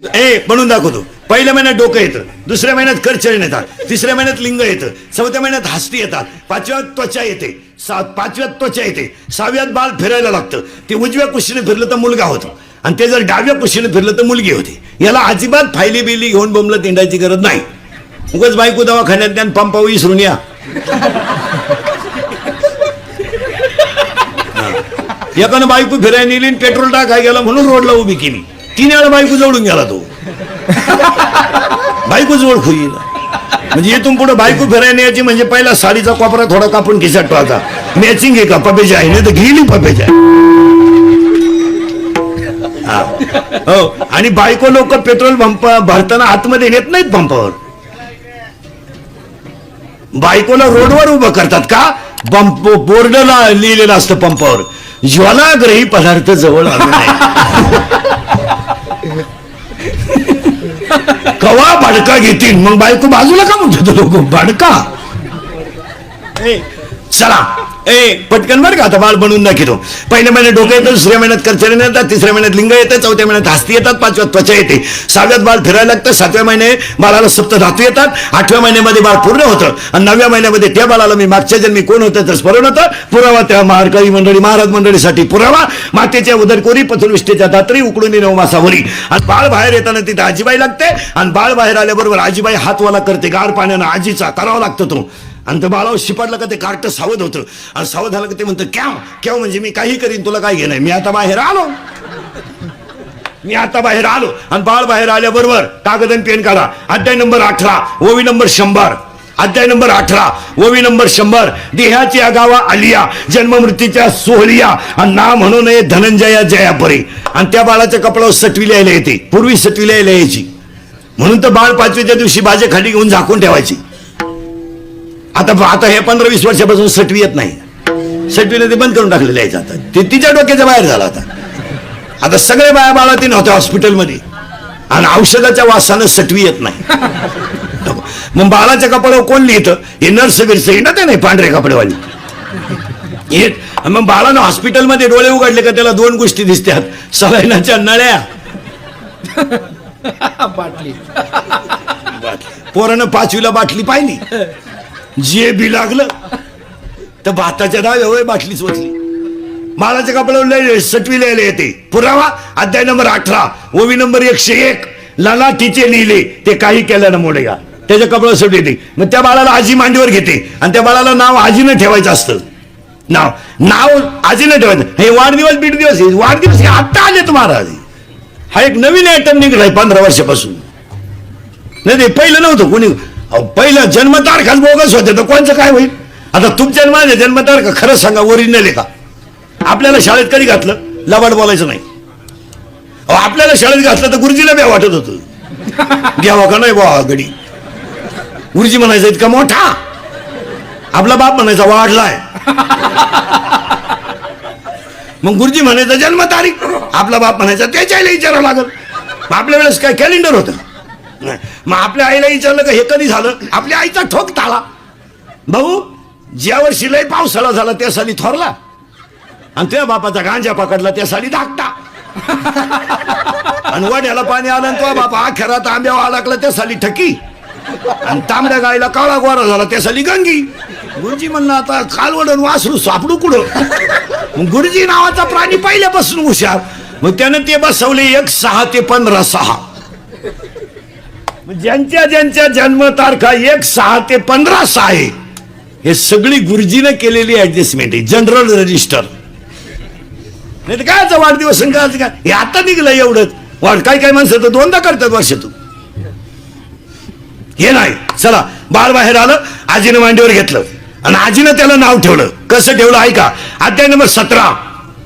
म्हणून दाखवतो. पहिल्या महिन्यात डोकं येतं, दुसऱ्या महिन्यात करचरण येतात, तिसऱ्या महिन्यात लिंग येतं, चौथ्या महिन्यात हस्ती येतात, पाचव्यात त्वचा येते, पाचव्यात त्वचा येते, सहाव्यात बाळ फिरायला लागतं. ते उजव्या कुशीने फिरलं तर मुलगा होतो आणि ते जर डाव्या कुशीने फिरलं तर मुलगी होती. याला अजिबात फायली बिली घेऊन बोंबलं तिंडायची गरज नाही. उगाच बायको दवाखान्यात द्या पंपावर विसरून या. एकानं बायको फिरायला नेली, पेट्रोल टाकाय गेला म्हणून रोडला उभी केली. 3 वेळा बायको जवळून गेला तो. बायको जवळ खुई म्हणजे इथून पुढे बायको फिरायला यायची म्हणजे पहिला साडीचा कोपरा थोडा कापून खिशात ठेवायचा. मॅचिंग आहे का पपेजा आहे, नाही तर गेली पपेजा. हो, आणि बायको लोक पेट्रोल पंप भरताना आतमध्ये नेत नाहीत पंपावर. बायकोला रोडवर उभं करतात का? बोर्डला लिहिलेलं असतं पंपावर, ज्वालाग्रही पदार्थ जवळ आणू नये. कवा भडका घेतील मग बायको बाजूला का म्हणतो लोक भडका. चला पटकन बरं का, आता बाळ बनवून दाखवतो. पहिल्या महिन्यात डोकं येतं, दुसऱ्या महिन्यात करचरण येतात, तिसऱ्या महिन्यात लिंग येतं, चौथ्या महिन्यात हस्ती येतात, पाचव्यात त्वचा येते, सहाव्यात बाळ फिरायला लागतं, 7व्या महिने बाळाला सप्त धातू येतात, 8व्या महिन्यामध्ये बाळ पूर्ण होतं आणि 9व्या महिन्यामध्ये त्या बाळाला मी मागच्या जन्मी कोण होतं तर स्मरण होतं. पुरावा त्या मारकरी मंडळी महाराज मंडळीसाठी पुरावा. मातेच्या उदरकोरी पथुलविष्टेच्या दात्री उकडून 9 मासावरी. आणि बाळ बाहेर येताना तिथे आजीबाई लागते आणि बाळ बाहेर आल्याबरोबर आजीबाई हातवाला करते गार पाण्यानं. आजीचा करावा लागतो तो. आणि तर बाळावर शिपडलं का ते कार्ट सावध होतं आणि सावध झालं का ते म्हणतं क्याव क्याव म्हणजे मी काही करीन, तुला काय घेणं, मी आता बाहेर आलो, मी आता बाहेर आलो. आणि बाळ बाहेर आल्याबरोबर कागद आणि पेन काढा. अध्याय नंबर 18 ओवी नंबर 100. अध्याय नंबर 18 ओवी नंबर 100. देहाची आगावा आलिया, जन्म मृत्यूच्या सोहलिया आणि नाव म्हणू नये धनंजया जयापरी. आणि त्या बाळाच्या कपड्यावर सटवी लिहायला येते. पूर्वी सटवी लिहायला यायची म्हणून तर बाळ 5वीच्या दिवशी बाजे खाली घेऊन झाकून ठेवायची. आता हे 15-20 वर्षापासून सटवी येत नाही. सटवीने ते बंद करून टाकलेलं आहे. आता ते तिच्या डोक्याच्या बाहेर झाला. आता सगळे बाया बाळा ते नव्हते हॉस्पिटलमध्ये आणि औषधाच्या वासानं सटवी येत नाही. मग बाळाच्या कपड्यावर कोण लिहितं? हे नर्स बिर्स ना ते नाही पांढरे कपडेवाली येत. मग बाळानं हॉस्पिटलमध्ये डोळे उघडले का त्याला 2 गोष्टी दिसतात, सलाईनाच्या नळ्या, बाटली. पोरानं 5वीला बाटली पाहिली, जे बी लागलं तर भाताच्या डाव्या बाटलीच वाचली. बाळाच्या कपड्यावर सटवी लिहायला येते. पुरावा अध्याय नंबर 18 ओवी नंबर 101. ललाटीचे लिहिले ते काही केल्यानं मोडेगा. त्याच्या कपड्यावर सटवी येते. मग त्या बाळाला आजी मांडीवर घेते आणि त्या बाळाला नाव आजीनं ठेवायचं असतं. नाव आजीनं ठेवायचं. हे वाढदिवस बिडदिवस वाढदिवस हे आत्ता आले तुम्हाला. हा एक नवीन आयटम निघलाय 15 वर्षापासून. नाही ते पहिलं नव्हतं कोणी. पहिलं जन्मतारखाच बोगस होते तर कोणचं काय होईल. आता तुमच्या माझ्या जन्मतारखा खरं सांगा ओरिजिनल आहे का? आपल्याला शाळेत कधी घातलं? लबाड बोलायचं नाही. आपल्याला शाळेत घातलं तर गुरुजीला बी वाटत होतं घ्यावा का नाही बा गडी. गुरुजी म्हणायचा इतका मोठा, आपला बाप म्हणायचा वाढलाय. मग गुरुजी म्हणायचा जन्मतारीख, आपला बाप म्हणायचा त्याच्या विचारावं लागल. आपल्या वेळेस काय कॅलेंडर होतं? मग आपल्या आईला विचारलं का हे कधी झालं? आपल्या आईचा ठोक ताळा. भाऊ ज्या वर्षी लय पावसाळा झाला त्या साली थोरला आणि त्या बापाचा गांजा पकडला त्या साली धाकटा. आणि वड्याला पाणी आलं आणि तो बापा अखेरात आंब्यावर अडकला त्या साली ठकी. आणि तांबड्या गायला काळा गोरा झाला त्या साली गंगी. गुरुजी म्हणलं आता कालवडून वासरू सापडू कुठं. गुरुजी नावाचा प्राणी पहिल्यापासून हुशार. मग त्यानं ते बसवले 1-6 ते 15-6. ज्यांच्या ज्यांच्या जन्मतारखा 1-6 ते 15-6 आहे. हे सगळी गुरुजीने केलेली ऍडजस्टमेंट आहे. General register. नाही तर काय वाढदिवस काय हे आता निघलं एवढंच. काय काय माणसं तर 2दा करतात वर्षातून. हे नाही. चला बाळ बाहेर आलं, आजीनं मांडीवर घेतलं आणि आजीनं त्याला नाव ठेवलं. कसं ठेवलं ऐका. अध्याय नंबर 17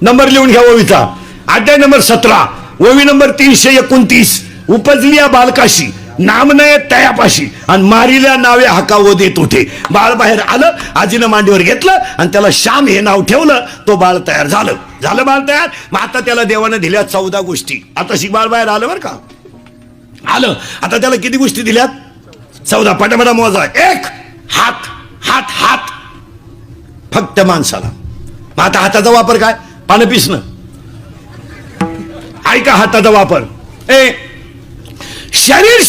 नंबर लिहून घ्या ओवीचा. अध्याय नंबर 17 ओवी नंबर 329. उपजली या बालकाशी नाम नये तयापाशी आणि मारिल्या नावे हाकावो देत उठे. बाळ बाहेर आलं, आजीनं मांडीवर घेतलं आणि त्याला श्याम हे नाव ठेवलं. तो बाळ तयार झालं. बाळ तयार. मग आता त्याला देवानं दिल्या 14 गोष्टी. आता बाळ बाहेर आलं बरं का. आलं आता त्याला किती गोष्टी दिल्यात? 14. पटापटा मोजा. 1 हात. हात हात फक्त माणसाला. मग आता हाताचा वापर काय? पानं पिसणं. ऐका हाताचा वापर.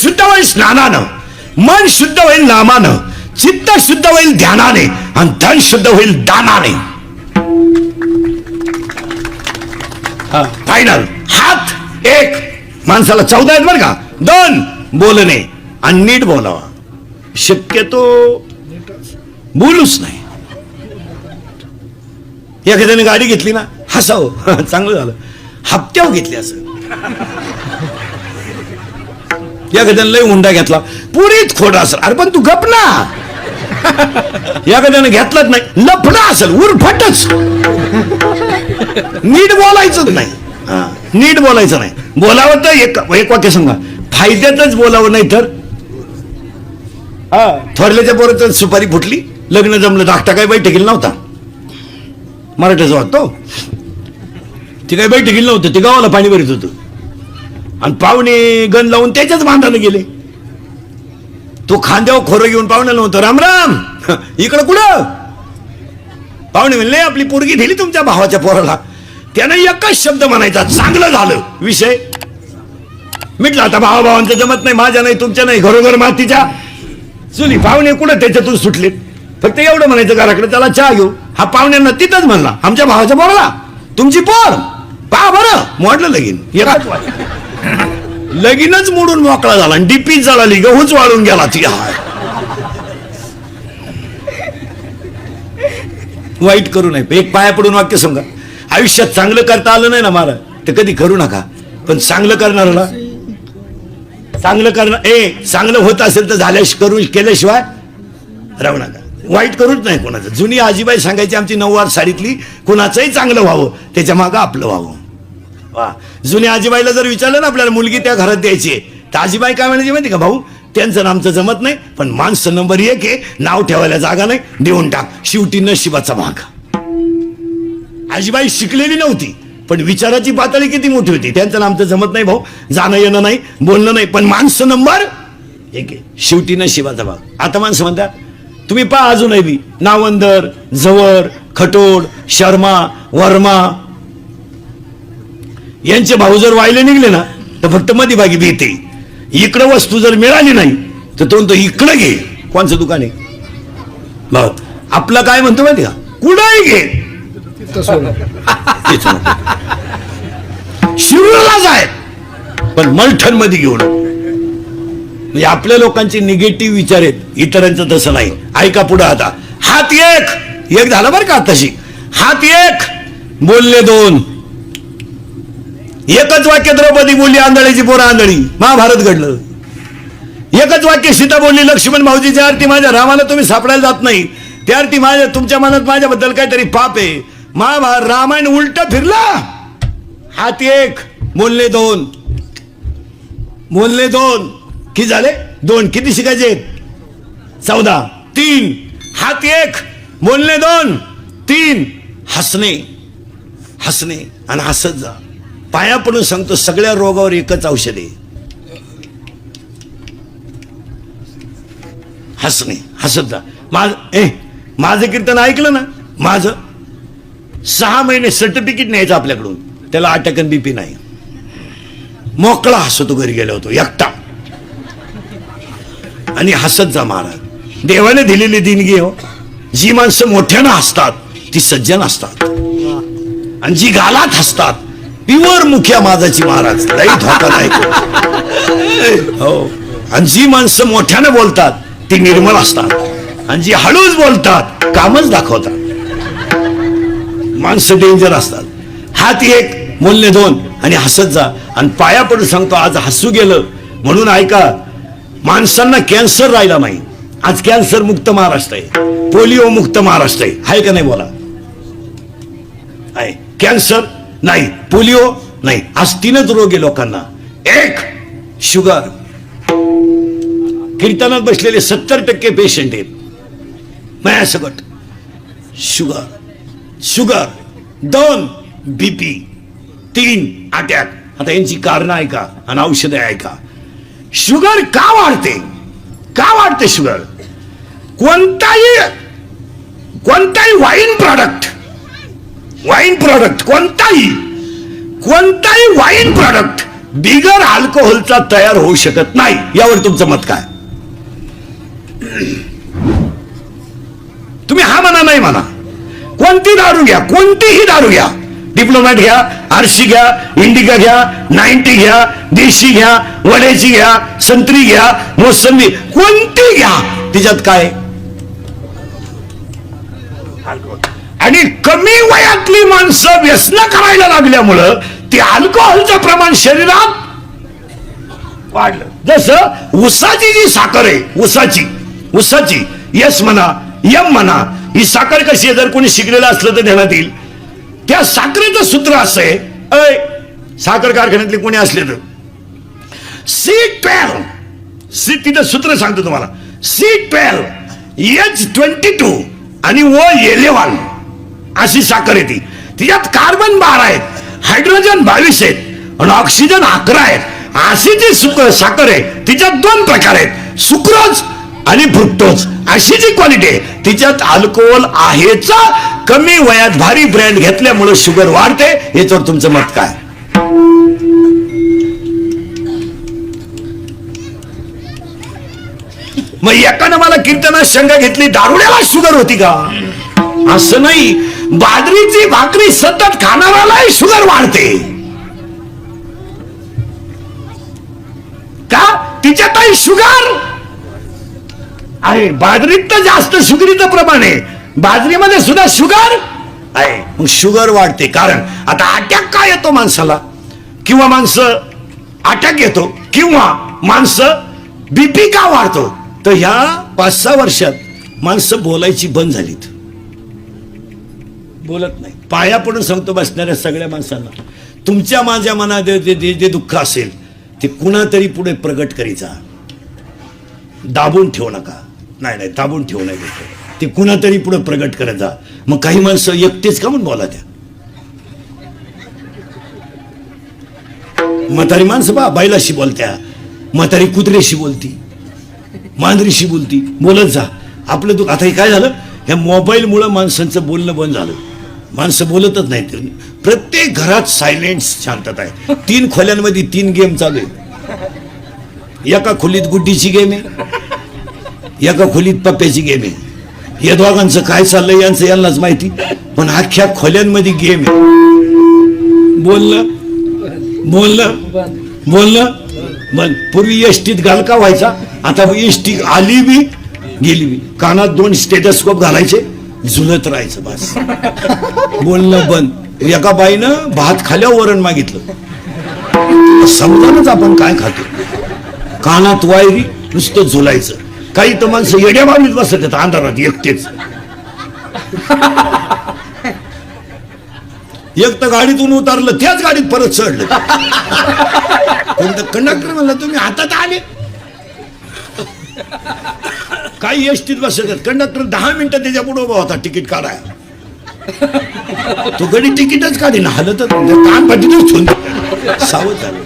शुद्ध होईल स्नानानं, मन शुद्ध होईल नामानं, चित्त शुद्ध होईल ध्यानाने आणि धन शुद्ध होईल दानाने. फायनल. हात एक, माणसाला 14 आहेत बरं का. 2 बोलणे आणि नीट बोलावा. शक्यतो बोलूच नाही. एखाद्याने गाडी घेतली ना, हसावं, चांगलं झालं. हप्त्यावर घेतली असं. एखाद्याने लय हुंडा घेतला, पुरीत खोडा असेल. अरे पण तू गप ना. एखाद्याने घेतलाच नाही, लफडा असेल, उरफटच. नीट बोलायचंच नाही. नीट बोलायचं नाही. बोलावं तर एक वाक्य सांगा, फायद्यातच बोलावं. नाही तर थोरल्याच्या पोराचं सुपारी फुटली, लग्न जमलं, धाकटा काही बैठकीला नव्हता. मराठ्याचा वाटतो. ती काही बैठकीला नव्हतं, ते गावाला पाणी भरीत होतं. आणि पाहुणे गण लावून त्याच्याच भांडणं गेले. तो खांद्यावर खोरं घेऊन पाहुण्याला नव्हतं, राम राम, इकडं कुठं. पाहुणे म्हणले, आपली पोरगी दिली तुमच्या भावाच्या पोराला. त्यानं एकच शब्द म्हणायचा, चांगलं झालं. विषय मिटला. आता भावाभावांचं जमत नाही, माझ्या नाही, तुमच्या नाही, घरोघर मातीच्या चुली. पाहुणे कुठं त्याच्यातून सुटले. फक्त एवढं म्हणायचं घराकडे, त्याला चहा घेऊ. हा पाहुण्यांना तिथंच म्हणला, आमच्या भावाच्या पोराला तुमची पोर पहा बरं. मोडलं लगीन. लगीनच मोडून मोकळा झाला आणि डीपी जळाली, गहूच वाळून गेला. ती वाईट करू नये. एक पाया पडून वाक्य सांगा, आयुष्यात चांगलं करता आलं नाही ना मला, तर कधी करू नका. पण चांगलं करणाऱ्याला चांगलं करणं, चांगलं होत असेल तर केल्याशिवाय राहू नका. वाईट करूच नाही कोणाचं. जुनी आजीबाई सांगायची आमची 9वार साडीतली, कोणाचंही चांगलं व्हावं, त्याच्या मागं आपलं व्हावं. वा. जुन्या आजीबाईला जर विचारलं ना आपल्याला मुलगी त्या घरात द्यायची आहे, तर आजीबाई काय म्हणायची माहिती का, भाऊ त्यांचं नामचं जमत नाही, पण माणसं नंबर 1 आहे, नाव ठेवायला जागा नाही, देऊन टाक, शेवटी नशिबाचा भाग. आजीबाई शिकलेली नव्हती, पण विचाराची पातळी किती मोठी होती. त्यांचं नामचं जमत नाही भाऊ, जाणं येणं नाही, बोलणं नाही, पण माणसं नंबर 1 आहे, शेवटी नशिबाचा भाग. आता माणसं म्हणतात, तुम्ही पहा अजूनही बी नावंदर, झवर, खटोड, शर्मा, वर्मा यांचे भाऊ जर वाहिले निघले ना, तर फक्त मध्यभागी बी येते. इकडं वस्तू जर मिळाली नाही तर तो इकडं घे. कोणचं दुकान आहे आपलं, काय म्हणतो माहिती का, कुठंही घे. शिरूरला जाय, पण मलठण मध्ये घेऊन. म्हणजे आपल्या लोकांचे निगेटिव्ह विचार आहेत, इतरांचं तसं नाही. ऐका पुढे. आता हात एक झाला बरं का. तशी हात एक, बोलले 2. एकच वाक्य द्रौपदी बोलली, आंधळीची पोरं आंधळी. महाभारत घडलं. एकच वाक्य सीता बोलली, लक्ष्मण भाऊजीची आरती माझ्या रामाला तुम्ही सापडायला जात नाही, त्या आरती माझ्या, तुमच्या मनात माझ्याबद्दल काहीतरी पाप आहे. महाभारत रामायण उलट फिरला. हात एक, बोलले 2. बोलले 2 किती झाले? 2. किती शिकायचे? 14. 3. हात एक, बोलणे 2. 3. हसणे आणि हसत जा. पाया पडून सांगतो, सगळ्या रोगावर एकच औषध आहे, हसणे. हसत जा. माझं कीर्तन ऐकलं ना, माझं 6 महिने सर्टिफिकेट न्यायचं आपल्याकडून, त्याला अटॅक आणि बीपी नाही. मोकळा हसतो घरी गेलो होतो एकटा. आणि हसत जा महाराज. देवाने दिलेली देणगी हो. जी माणसं मोठ्यानं हसतात ती सज्जन असतात, आणि जी गालात हसतात प्युअर मुख्या माझाची महाराज, लई धोकादायक हो. आणि जी माणसं मोठ्यानं बोलतात ती निर्मळ असतात, आणि जी हळूच बोलतात कामच दाखवतात. माणसं डेंजर असतात. हात एक, बोलणे 2 आणि हसत जा. आणि पाया पडून सांगतो, आज हसू गेलं म्हणून ऐका, माणसांना कॅन्सर राहिला नाही. आज कॅन्सर मुक्त महाराष्ट्र आहे, पोलिओ मुक्त महाराष्ट्र आहे का नाही? बोला. आहे कॅन्सर नाही, पोलिओ नाही. आज 3च रोग आहे लोकांना. 1 शुगर. कीर्तनात बसलेले 70% पेशंट आहेत माझ्यासकट. शुगर. 2 बीपी. 3 अटॅक. आता यांची कारण ऐका आणि औषधं ऐका. शुगर का वाढते शुगर? कोणताही वाईन प्रॉडक्ट कोणताही वाईन प्रॉडक्ट बिगर अल्कोहोलचा तयार होऊ शकत नाही. यावर तुमचं मत काय? तुम्ही हा म्हणा नाही म्हणा. कोणती दारू घ्या, कोणतीही दारू घ्या, डिप्लोमॅट घ्या, आरशी घ्या, इंडिका घ्या, 90 घ्या, देशी घ्या, वड्याची घ्या, संत्री घ्या, मोसंबी, कोणती घ्या, तिच्यात काय? आणि कमी वयातली माणसं व्यसन करायला लागल्यामुळं ते अल्कोहोलचं प्रमाण शरीरात वाढलं. जसं ऊसाची जी साखर आहे, ऊसाची यस म्हणा, यम म्हणा, ही साखर कशी आहे, जर कोणी शिकलेलं असलं तर ध्यानात येईल. त्या साखरेचं सूत्र असं आहे, साखर कारखान्यातले कोणी असले तर C12, तिथं सूत्र सांगतो तुम्हाला, C12 H22 आणि O11 अशी साखर येते. तिच्यात कार्बन 12 आहेत, हायड्रोजन 22 आहेत आणि ऑक्सिजन 11 आहेत. अशी जी साखर आहे तिच्यात 2 प्रकार आहेत, सुक्रोज आणि फ्रुक्टोज. अशी जी क्वालिटी आहे तिच्यात अल्कोहोल आहेच. कमी वयात भारी ब्रँड घेतल्यामुळे शुगर वाढते. याच्यावर तुमचं मत काय? मग एकानं मला कीर्तनात शंका घेतली, दारुड्याला शुगर होती का? असं नाही, बाजरीची भाकरी सतत खाणाऱ्यालाही शुगर वाढते का? तिच्यातही शुगर आहे. बाजरीत तर जास्त शुगरीचं प्रमाण आहे, बाजरीमध्ये सुद्धा शुगर आहे. मग शुगर वाढते कारण आता अटॅक का येतो माणसाला, किंवा माणसं अटॅक येतो, किंवा माणसं बीपी का वाढतो? तर ह्या 5-6 वर्षात माणसं बोलायची बंद झालीत, बोलत नाही. पाया पडून सांगतो बसणाऱ्या सगळ्या माणसांना, तुमच्या माझ्या मनात जे दुःख असेल ते कुणातरी पुढे प्रगट करीचा, दाबून ठेवू नका. नाही, दाबून ठेवू नये, ते कुणातरी पुढे प्रगट करत जा. मग काही माणसं एकटेच का म्हणून बोला, त्या म्हातारी माणसं बा बैलाशी बोलत्या, म्हातारी कुत्र्याशी बोलती, मांजरीशी बोलती, बोलत जा आपलं दुःख. आता हे काय झालं, ह्या मोबाईलमुळं माणसांचं बोलणं बंद झालं, माणसं बोलतच नाहीत. प्रत्येक घरात सायलेंट शांतता आहे. 3 खोल्यांमध्ये 3 गेम चालू आहे. एका खोलीत गुड्डीची गेम आहे, एका खोलीत पप्प्याची गेम आहे. या दोघांचं काय चाललंय यांनाच माहिती, पण अख्ख्या खोल्यांमध्ये गेम आहे. बोलणं बंद. पूर्वी एसटीत गालका व्हायचा, आता एसटी आली बी गेली बी, कानात 2 स्टेथोस्कोप घालायचे, झुलत राहायचं बस. बोलणं बंद. एका बाईनं भात खाल्यावर वरण मागितलं, समजानच आपण काय खातो. कानात वायरी, नुसतं झुलायचं. काही तर माणसं येड्या बाबीत बसत आहेत अंधारात एकटेच. एक तर गाडीतून उतरलं, त्याच गाडीत परत चढलं. कंडक्टर म्हणला, तुम्ही हातात आले. काही एसटीत बसत आहेत, कंडक्टर 10 मिनिटं त्याच्या पुढे उभा होता तिकीट काढाय. तो गडी तिकीटच काढी ना, हलतच कान पाठीतच ठेवून सावध झालं.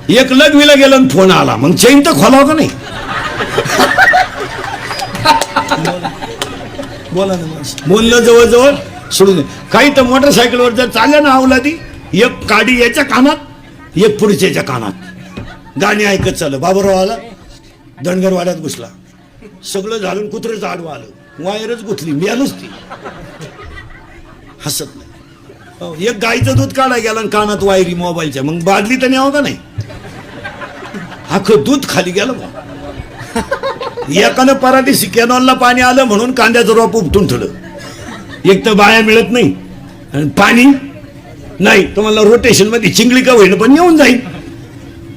एक लग्वीला गेला आणि फोन आला, मग चैन तर खोलाव का नाही? बोला ना, बोलणं जवळजवळ सोडून. काही तर मोटरसायकलवर जर चालल्या ना अवलादी, एक काडी याच्या कानात, एक पुढच्याच्या कानात, गाणी ऐकत चाललं. बाबूराव आला, धनगरवाड्यात घुसला, सगळं झालं, कुत्रं आडवं आलं, वायरच गुथली, मिळालंच ती. हसत नाही. एक गाईचं दूध काढाय गेला आणि कानात वायरी मोबाईलच्या, मग बादली तर न्यावं का नाही? अख्खं दूध खाली गेलं. एकानं पराठीशी कॅनॉलला पाणी आलं म्हणून कांद्याचं रोप उपटून ठेवलं. एक तर बाया मिळत नाही आणि पाणी नाही, तुम्हाला रोटेशन मध्ये चिंगळी का होईल पण येऊन जाईल.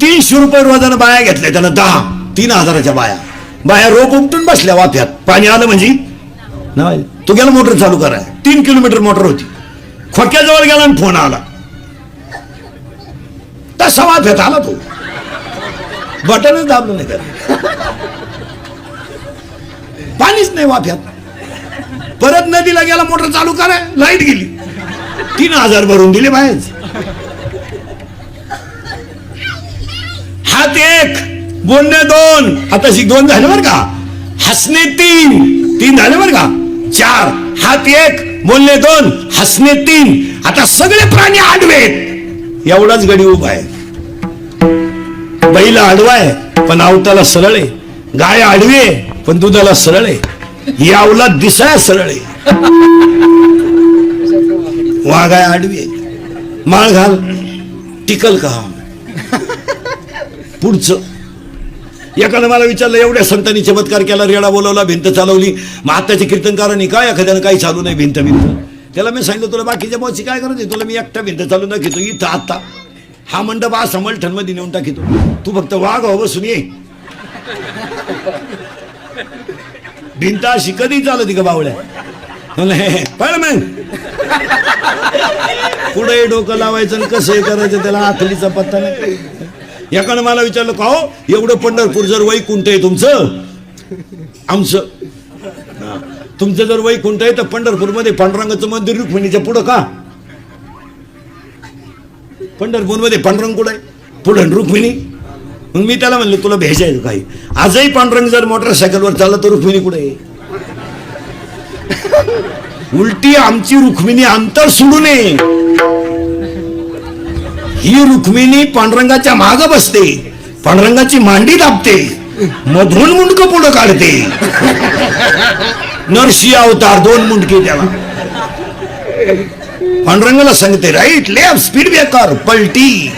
300 रुपये रोजानं बाया घेतल्या त्यानं, 3,000च्या बाया रोप उपटून बसल्या वाफ्यात. पाणी आलं म्हणजे नाही, तो गेला मोटर चालू कराय. 3 किलोमीटर मोटर होती, खोक्याजवळ गेला आणि फोन आला. तसा वाफ्यात आला तो, बटनच दाबलं नाही त्याला, पाणीच नाही वाफ्यात. परत नदीला गेला, मोटर चालू कराय, लाईट गेली. 3,000 भरून दिले बाहेर. हात 1, बोलणे 2, आता 2 झाले बरं का, हसणे 3 झाले बरं का, 4. हात 1, बोलणे 2, हसणे 3. आता सगळे प्राणी आडवेत, एवढाच गडी उभा आहे. बैल आडवा आहे पण आवताला सरळ आहे, गाय आडवी आहे पण दुधाला सरळ आहे, यावला दिसाय सरळ आहे, वाघ आहे आडवी आहे, माळ घाल टिकल का? पुढचं एकानं मला विचारलं, एवढ्या संतांनी चमत्कार केला, रेडा बोलवला, भिंत चालवली, मग आत्ताच्या कीर्तनकारांनी काय एखाद्यानं काही चालू नाही भिंत भिंत. त्याला मी सांगितलं, तुला बाकीच्या बॉसची काय करायची, तुला मी एकटा भिंत चालू न घेतो इथं आता हा मंडप हा समलठण मध्ये नेऊन टाकितो, तू फक्त वाघ हो बसून ये. भिंत अशी कधी चालत का बावळ्या, पण मग पुढे डोकं लावायचं आणि कसं हे करायचं त्याला आखलीचा पत्ता नाही. एकानं मला विचारलं, का हो एवढं पंढरपूर जर वैकुंठ आहे तुमचं, आमचं तुमचं जर वैकुंठ आहे तर पंढरपूरमध्ये पांडुरंगाचं मंदिर रुक्मिणीच्या पुढं का? पंढरपूरमध्ये पांडुरंग कुठं आहे, पुढं रुक्मिणी. मग मी त्याला म्हणलं, तुला भेजायचं काही, आजही पांडुरंग जर मोटरसायकलवर चालला तर रुक्मिणी कुठे आहे? उलटी आमची रुक्मिणी अंतर सोडू नये, ही रुक्मिणी पांडुरंगाच्या माग बसते, पांडुरंगाची मांडी दाबते, मधून मुंडक पुढं काढते, नरसिंह अवतार 2 मुंडके त्याला. पांडुरंगाला सांगते राईट लेफ्ट स्पीड ब्रेकर पलटी,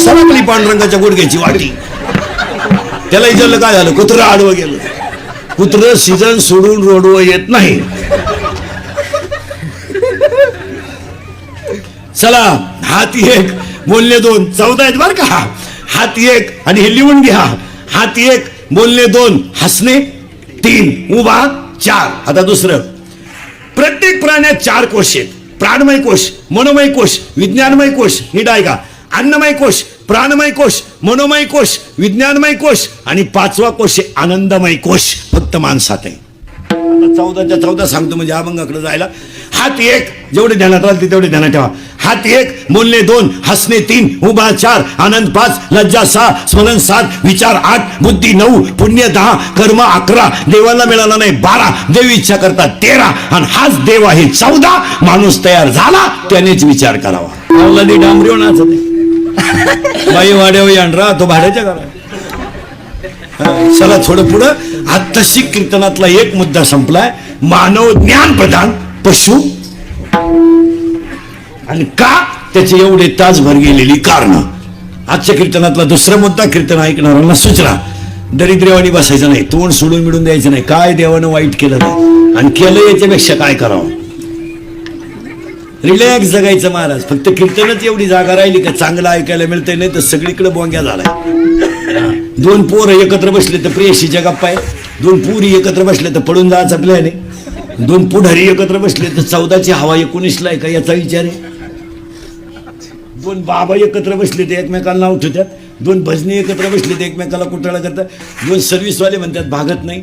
सरकली पांडुरंगाच्या गुडघ्याची वाटी. त्याला विचारलं काय झालं, कुत्रं आडवं गेलं. कुत्रं सीझन सोडून रोडवर येत नाही. चला हाती 1 बोलणे 2 14 आहेत बर का, हाती 1 आणि हे लिहून घ्या, हाती 1 बोलणे 2 हसणे 3 उभा 4. आता दुसरं, प्रत्येक प्राण्यात 4 कोश आहेत, प्राणमय कोश, मनोमय कोश, विज्ञानमय कोश, नीट ऐका, अन्नमय कोश, प्राणमय कोश, मनोमय कोश, विज्ञानमय कोश आणि 5वा कोश आहे आनंदमय कोश, फक्त माणसात आहे. 14च्या 14 सांगतो म्हणजे अभंगाकडे जायला. हात 1 जेवढे ध्यानात राहते तेवढे ध्यानात ठेवा. हात 1 बोलणे 2 हसणे 3 उभा 4 आनंद 5 लज्जा 6 स्मरण 7 विचार 8 बुद्धी 9 पुण्य 10 कर्म 11 देवाला मिळाला नाही 12 देव इच्छा करता 13 आणि हाच देव आहे 14. माणूस तयार झाला त्यानेच विचार करावा. डांबरीवनाच बाई वाड्यावर आणरा तो भाड्याच्या घरा. चला थोडं पुढं. आत्ताशी कीर्तनातला एक मुद्दा संपलाय, मानव ज्ञान प्रधान पशु, आणि का त्याचे एवढे तासभर गेलेली कारण. आजच्या कीर्तनातला दुसरा मुद्दा, कीर्तन ऐकणाऱ्यांना सूचना, दरिद्रवाणी बसायचं नाही, तोंड सोडून मिळून द्यायचं नाही, काय देवानं वाईट केलं नाही आणि केलं याच्यापेक्षा काय करावं. रिलॅक्स जगायचं महाराज. फक्त कीर्तनच एवढी जागा राहिली का चांगलं ऐकायला मिळतंय, नाही तर सगळीकडे बोंग्या झालाय. 2 पोरं एकत्र बसले तर प्रेयशीच्या गप्पा आहे, 2 पुरी एकत्र बसले तर पडून जायचा प्लॅन आहे, 2 पुढारी एकत्र बसले तर 14ची हवा 19ला आहे का याचा विचार आहे, 2 बाबा एकत्र बसले तर एकमेकाला नाव ठेवतात, 2 भजनी एकत्र बसले तर एकमेकाला कुटाळा करतात, 2 सर्व्हिसवाले म्हणतात भागत नाही,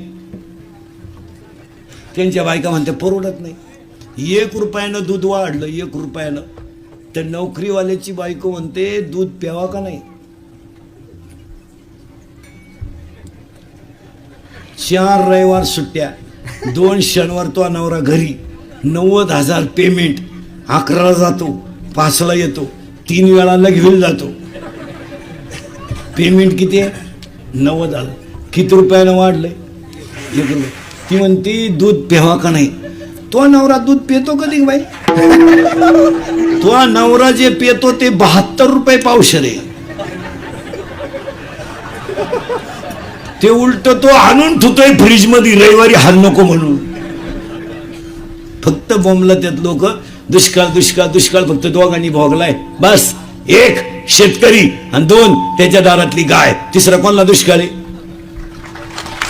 त्यांच्या बायका म्हणतात परवडत नाही. 1 रुपयानं दूध वाढलं 1 रुपयानं, तर नोकरीवाल्याची बायको म्हणते दूध प्यावा का नाही. 4 रविवार सुट्ट्या, 2 शनिवार तो नवरा घरी, 90,000 पेमेंट, 11ला जातो 5ला येतो, 3 वेळाला घेऊन जातो. पेमेंट किती आहे 90,000. किती रुपयानं वाढलंय 1 रुपये. ती म्हणते दूध प्यावा का नाही. तो नवरा दूध पितो कधी बाई, तो नवरा जे पितो ते 72 रुपये पावशेर आहे. ते उलट तो आणून ठेवतोय फ्रीज मध्ये रविवारी हाल नको म्हणून. फक्त बोंबला त्यात लोक दुष्काळ दुष्काळ दुष्काळ फक्त दोघांनी भोगलाय बस. 1 शेतकरी आणि 2 त्याच्या दारातली गाय, तिसरा कोणाला दुष्काळ आहे,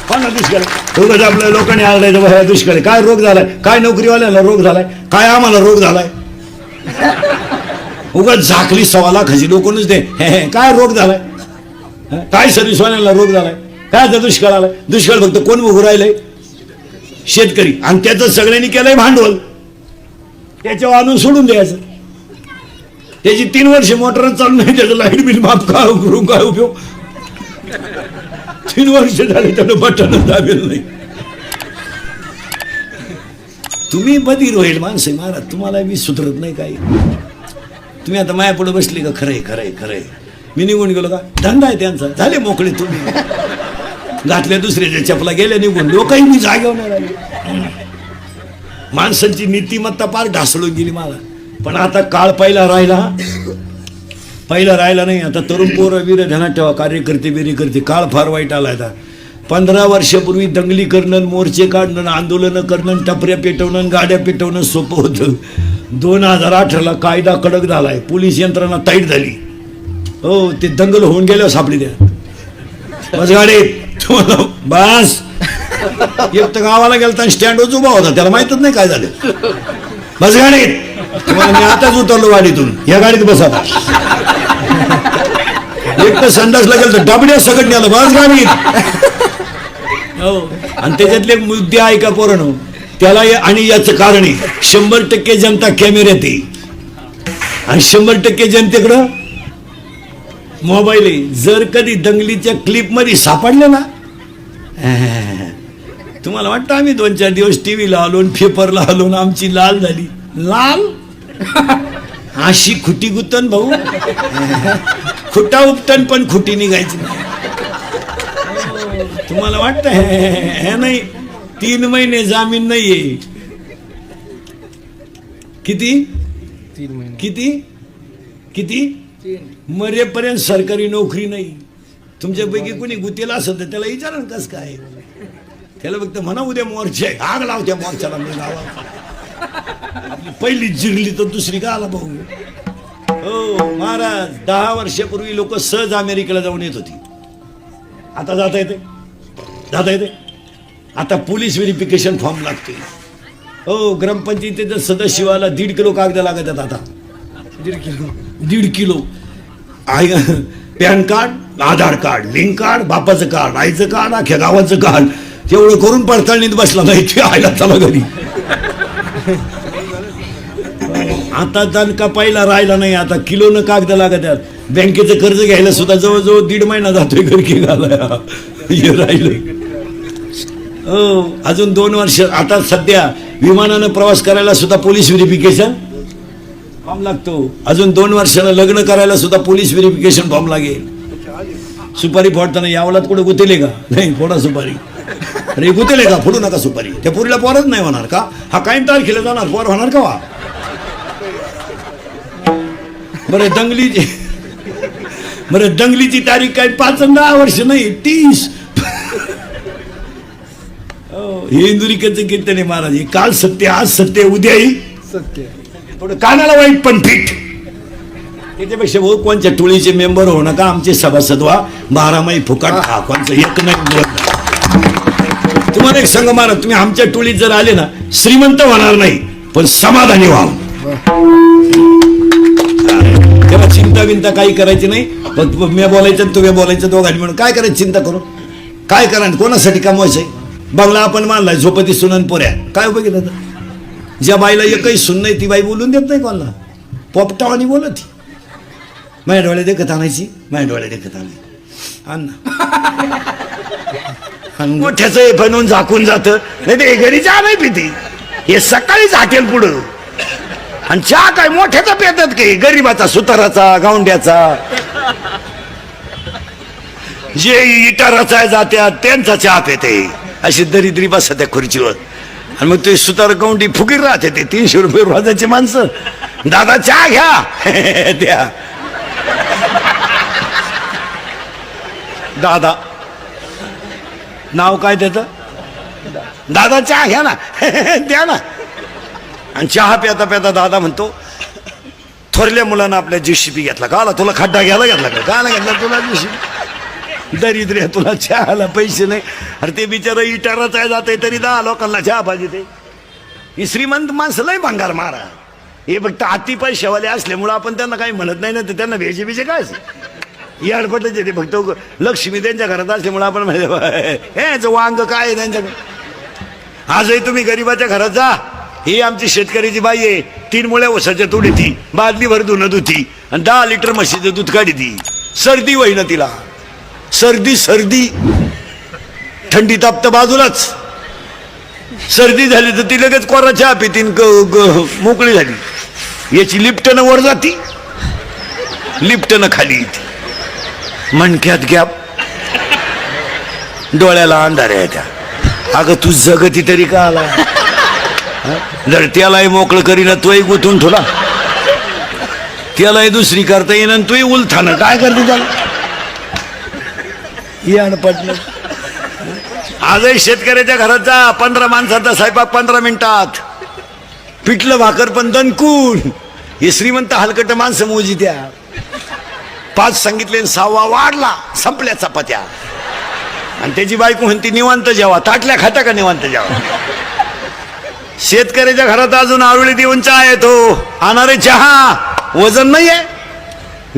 कोणाला दुष्काळ आहे. उगाच आपल्या लोकांनी आरडायचं दुष्काळ काय रोग झालाय, काय नोकरीवाल्याला रोग झालाय, काय आम्हाला रोग झालाय. उगाच झाकली 1.25 लाखाची लोकच दे काय रोग झालाय, काय सर्व्हिसवाल्यांना रोग झालाय, काय आता दुष्काळ आलाय. दुष्काळ फक्त कोण उभं राहिलंय, शेतकरी, आणि त्याचं सगळ्यांनी केलंय भांडवल, त्याच्यावर आणून सोडून द्यायचं. त्याची 3 वर्ष मोटर चालू नाही, त्याचं लाईट बिल माफ करून काय उपयोग. 3 वर्ष झाले त्यानं बटन दाबेल नाही. तुम्ही बधीर होईल माणसे महाराज, तुम्हाला मी सुधरत नाही काही. तुम्ही आता माया पुढे बसली का खरंय खरंय खरंय मी निघून गेलो का धंदा आहे त्यांचा, झाले मोकळे तुम्ही. घातल्या दुसऱ्याच्या चपला गेल्या निघून, लोकही मी जागेवर नाही राहिले. माणसांची नीतिमत्ता पार ढासळून गेली मला. पण आता काळ पहिला राहिला नाही. आता तरुण पोरं वीर ध्यानात ठेवा, कार्यकर्ते बिरीकर्ते, काळ फार वाईट आला आता. 15 वर्षापूर्वी दंगली करणं, मोर्चे काढणं, आंदोलनं करणं, टपऱ्या पेटवणं, गाड्या पेटवणं सोपं होतं. 2018ला कायदा कडक झालाय, पोलीस यंत्रणा टाईट झाली. हो, ते दंगल होऊन गेल्यावर सापडी द्या बस गाडीत बस. एक तर गावाला गेला स्टँडवर उभा होता, त्याला माहितच नाही काय झालं. बस गाडीत, तुम्हाला मी आताच उतरलो गाडीतून, या गाडीत बसा. एक तर संडासला गेलं तर डबड्या सकट नेलं, बस गाडीत. हो, आणि त्याच्यातले मुद्दे ऐका पोरांनो, त्याला आणि याचं कारण आहे 100% जनता कॅमेऱ्यात आहे आणि 100% जनतेकडं मोबाईल आहे. जर कधी दंगलीच्या क्लिप मध्ये सापडले ना, तुम्हाला वाटतं आम्ही 2-4 दिवस टीव्हीला आलो, पेपरला आलो, आमची लाल झाली. लाल अशी खुटी गुतन भाऊ, खुटा उपटन पण खुटी निघायची नाही. तुम्हाला वाटतं हे नाही, 3 महिने जामीन नाहीये. किती 3 महिने किती किती मरेपर्यंत सरकारी नोकरी नाही. तुमच्यापैकी कोणी गुतेला असेल तर त्याला विचारा ना कसं काय. त्याला फक्त म्हणा उद्या मोर्चा आहे, आग लावत्या मोर्चाला. मी गावात पहिली जिरली तर दुसरी का आला भाऊ. हो महाराज, 10 वर्षापूर्वी लोक सहज अमेरिकेला जाऊन येत होती. आता जाता येते. आता पोलीस व्हेरिफिकेशन फॉर्म लागते. हो, ग्रामपंचायतीच्या सदस्याला 1.5 किलो कागद लागत आहेत. आता 1.5 किलो पॅन कार्ड, आधार कार्ड, लिंक कार्ड, बापाचं कार्ड, आईचं कार्ड, अख्ख्या गावाचं कार्ड, तेवढं करून पडताळणीत बसला नाही ते आयला चला घरी. आता दणका पहिला राहिला नाही. आता किलोनं कागद लागत आहेत. बँकेचं कर्ज घ्यायला सुद्धा जवळजवळ 1.5 महिना जातोय घरकी घालाया. हे राहिलं. हो, अजून 2 वर्ष. आता सध्या विमानानं प्रवास करायला सुद्धा पोलीस व्हेरिफिकेशन फॉर्म लागतो. अजून 2 वर्षाला लग्न करायला सुद्धा पोलीस व्हेरिफिकेशन फॉर्म लागेल. सुपारी फोडताना यावलात कुठं गुतेले का? नाही, फोडा सुपारी. अरे गुतेले का? फोडू नका सुपारी. त्या पुरीला पोरच नाही होणार का? हा काय तारखेला जाणार, पोर होणार का वा? बरं दंगलीची तारीख काय 5 आणि 10 वर्ष नाही, 30. हे इंदुरीकरचं कीर्तन आहे महाराज. काल सत्य, आज सत्य, उद्याही सत्य. थोडं कानाला वाईट पण फिट. त्याच्यापेक्षा भाऊ कोणत्या टोळीचे मेंबर होऊ नका, आमचे सभासद व्हा. 12 माही फुकाट खा, कोणचं एक नाही. तुम्हाला एक सांगा महाराज, तुम्ही आमच्या टोळीत जर आले ना, श्रीमंत होणार नाही पण समाधानी व्हा. तेव्हा चिंता बिंता काही करायची नाही. फक्त मी बोलायचं, तुम्ही बोलायचं, दोघांनी म्हणून काय करायची चिंता करून. काय करायचं, कोणासाठी कमवायचंय? बंगला आपण मानलाय, झोपती सुनन पोऱ्या, काय उपयोग केला? ज्या बाईला एकही सुन नाही ती बाई बोलून देत नाही कोणाला. पोपटावानी बोलत. माझ्या डोळ्या देखत आणायची, माझ्या डोळ्या देखत आणायची. अन्न मोठ्याचं बनवून झाकून जातं. नाही ते घरी चहा नाही पिती, हे सकाळी झाकेल पुढं. आणि चहा काय मोठ्याचा पितात काही, गरीबाचा, सुताराचा, गावंड्याचा. जे इटा रचाय जात्यात त्यांचा चहा पिते. अशी दरिद्री बसत त्या खुर्चीवर. आणि मग ते सुतार गावंडी फुगीर राहते. ते 300 रुपये रोजाचे माणसं. दादा चहा घ्या द्या. दादा नाव काय त्याचं? दादा चहा घ्या ना द्या ना. आणि चहा प्याता प्याता दादा म्हणतो, थोरल्या मुलांना आपल्या JCB घेतला का? तुला खड्डा घ्यायला घेतला का? का घेतला तुला JCB? दरिद्र्या, तुला चहाला पैसे नाही. अरे ते बिचारा इटाराच आहे, जाते तरी 10 लोकांना चहा पाहिजे. ते ही श्रीमंत माणसं लय भंगार मारा. हे फक्त अति पैशावाले असल्यामुळं आपण त्यांना काही म्हणत नाही ना, तर त्यांना भेजे बिजे काय हे अडपटच येते. फक्त लक्ष्मी त्यांच्या घरात असल्यामुळे आपण हे वांग काय आहे त्यांच्याकडे. आजही तुम्ही गरीबाच्या घरात जा, ही आमची शेतकऱ्याची बाई आहे, 3 मुळ्या ऊसाच्या तोडी ती, बादलीभर धुणं धुती आणि 10 लिटर म्हशीचं दूध काढी ती. सर्दी होईना तिला, सर्दी थंडी तापतं बाजूलाच. सर्दी झाली तर ती लगेच कोरा चहा पितीन, मोकळी झाली. याची लिफ्टनं वर जाती, लिफ्टनं खाली येते. मणक्यात गॅप, डोळ्याला अंधाऱ्या येत्या. अगं तू जगती तरी का आला? जर त्यालाही मोकळं करीना तोही गुंतून ठेवला, त्यालाही दुसरी करता येईन आणि तोही उलथानं काय करते त्याला? हे अनपटलं. आजही शेतकऱ्याच्या घरात जा, 15 माणसाचा स्वयंपाक 15 मिनिटात, पिठलं भाकर पण दणकून. हे श्रीमंत हलकट माणसं मोजी त्या 5 सांगितले 6वा वाढला, संपल्या चपात्या. आणि त्याची बायको म्हणती निवांत जेवा, ताटल्या खाता का निवांत जेवा? शेतकऱ्याच्या घरात अजून आवळी देऊन चहा येतो, आणणारे चहा वजन नाहीये.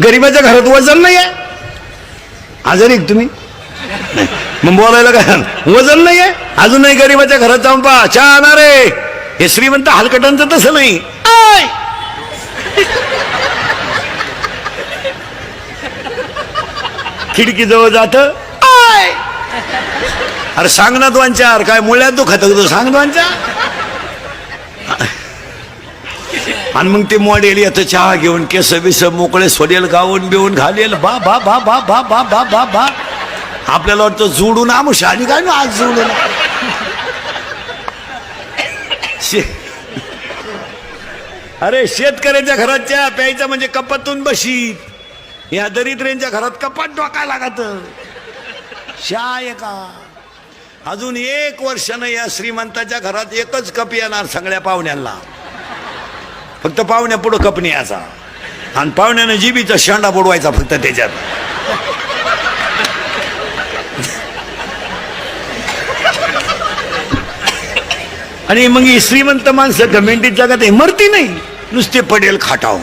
गरीबाच्या घरात वजन नाहीये. आजारी तुम्ही मग बोलायला काय वजन नाहीये? अजूनही गरीबाच्या घरात जाऊन पहा, चहा आणणारे. हे श्रीमंत हलकटांचं तसं नाही. खिडकी जवळ जात, अरे सांग ना 2-4, काय मुळ्यात दुखत होतो सांग 2-4. आणि मग ते मॉडेल येतं चहा घेऊन, केस बिस मोकळे सोडेल, गाऊन बिवून घालेल. बा बा बा बा बा बा बा बा बा. आपल्याला वाटतं जोडून आमुषा आणि काय ना आज जोडून. अरे शेतकऱ्याच्या घरात चहा प्यायचा म्हणजे कपातून बशीत. या दरिद्र्यांच्या घरात कपाट डोकायला लागत. चहा आहे का? अजून 1 वर्षानं या श्रीमंताच्या घरात एकच कप येणार सगळ्या पाहुण्यांना. फक्त पाहुण्या पुढं कप न्यायचा आणि पाहुण्यानं जिबीचा शेंडा बुडवायचा फक्त त्याच्यात. आणि मग ही श्रीमंत माणसं गमेंटीत जगात मरती नाही, नुसते पडेल खाटाव,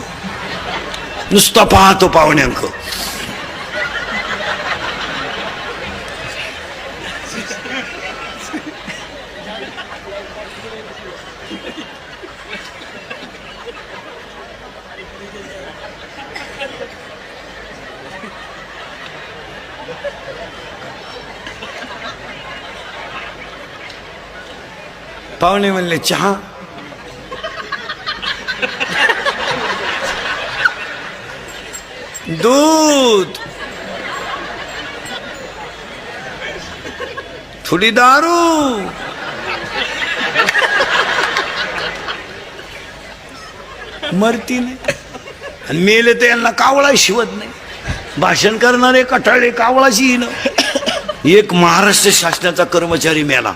नुसता पाहतो पाहुण्यांक. पाहुणे म्हणले चहा, दूध, थोडी दारू. मरती नाही आणि मेले तर यांना कावळा शिवत नाही. भाषण करणारे कटाळे कावळाची येणं. एक महाराष्ट्र शासनाचा कर्मचारी मेला,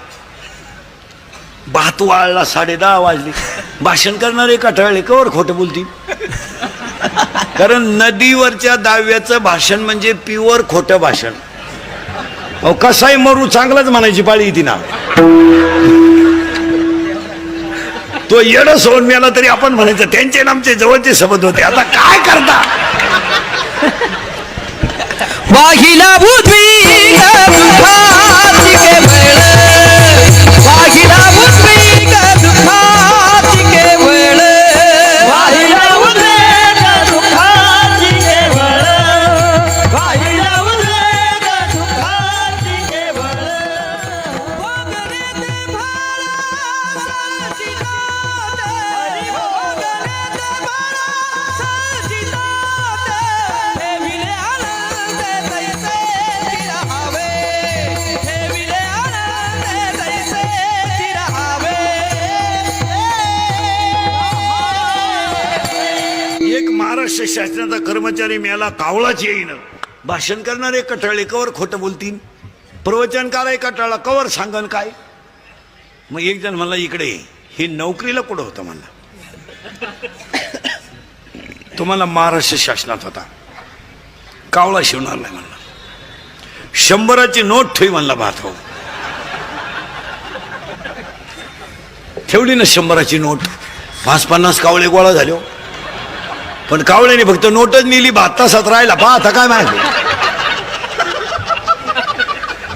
भात वाळला, 10:30 वाजले. भाषण करणारे कटाळे कवर खोटं बोलतील. कारण नदीवरच्या दाव्याचं भाषण म्हणजे प्युअर खोटं भाषण. अहो कसाही मरू चांगलाच म्हणायची पाळी येते ना. तो येड सोडून मिळाला तरी आपण म्हणायचं त्यांचे आमचे जवळचे संबंध होते. आता काय करता? वाहिला बुद्वी दुखाची केवळ, वाहिला बुद्वी दुखाची केवळ, वाहिला बुद्वी दुखाची केवळ, वाहिला बुद्वी दुखाची केवळ. भोगले ते भाला सचिनात, भोगले ते भाला सचिनात, ठेविले आनंद तैसे चिरहावे, ठेविले आनंद तैसे चिरहावे. एक महाराष्ट्र शासनाचा कर्मचारी मेला, कावळाची येईन. भाषण करणारे कटाळे कवर खोटं बोलतील, प्रवचनकार आहे कटाळा कवर सांगन काय. मग एक जण म्हणला इकडे ही नोकरीला कुठं होतं म्हणला. तुम्हाला महाराष्ट्र शासनात होता, कावळा शिवणार नाही म्हणला. 100ची नोट ठेवी म्हणला भात. ठेवली ना 100ची नोट, 50 कावळे गोळा झाले. पण कावळ्याने फक्त नोटच नेली, 7 तासात राहिला. आता काय माहिती.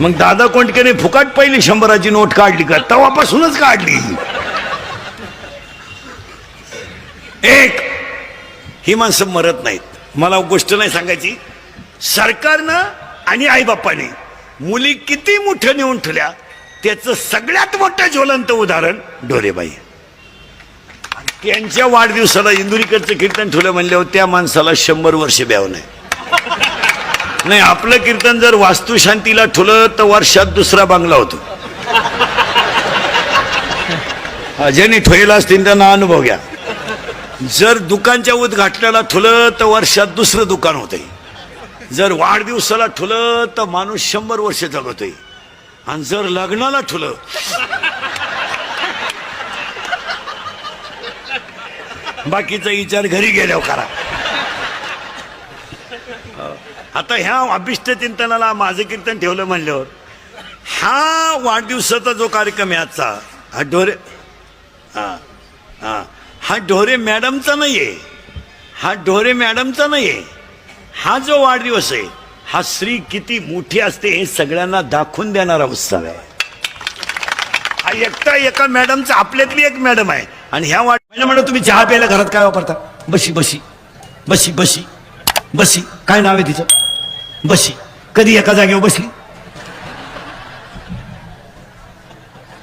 मग दादा कोंडकेने फुकाट पहिली 100ची नोट काढली का? तेव्हापासूनच काढली. एक ही माणसं मरत नाहीत. मला गोष्ट नाही सांगायची, सरकारनं आणि आईबापाने मुली किती मोठ्या नेऊन ठेवल्या त्याचं सगळ्यात मोठं ज्वलंत उदाहरण ढोरेबाई. त्यांच्या वाढदिवसाला इंदुरीकरचं कीर्तन ठेवलं म्हणल्यावर त्या माणसाला 100 वर्ष ब्याव नाही. नाही, आपलं कीर्तन जर वास्तुशांतीला ठुलं तर वर्षात दुसरा बांगला होतो. ज्यांनी ठोयला असतील त्यांना अनुभव घ्या. जर दुकानच्या उद्घाटनाला ठुलं तर वर्षात दुसरं दुकान होतंय. जर वाढदिवसाला ठुलं तर माणूस 100 वर्ष जगतोय. आणि जर लग्नाला ठुलं बाकीचा विचार घरी गेल्यावर करा. आता ह्या अभिष्ट चिंतनाला माझं कीर्तन ठेवलं म्हणल्यावर हा वाढदिवसाचा जो कार्यक्रम आहे आजचा, हा ढोरे हा ढोरे मॅडमचा नाहीये. हा ढोरे मॅडमचा नाहीये. हा जो वाढदिवस आहे हा स्त्री किती मोठी असते हे सगळ्यांना दाखवून देणारा उत्सव आहे. हा एकटा एका मॅडमचा, आपल्यातली एक मॅडम आहे. आणि ह्या म्हणून तुम्ही चहा प्यायला घरात काय वापरता? बशी बशी बशी बशी बशी. काय नाव आहे तिचं? बशी. कधी एका जागेवर बसली?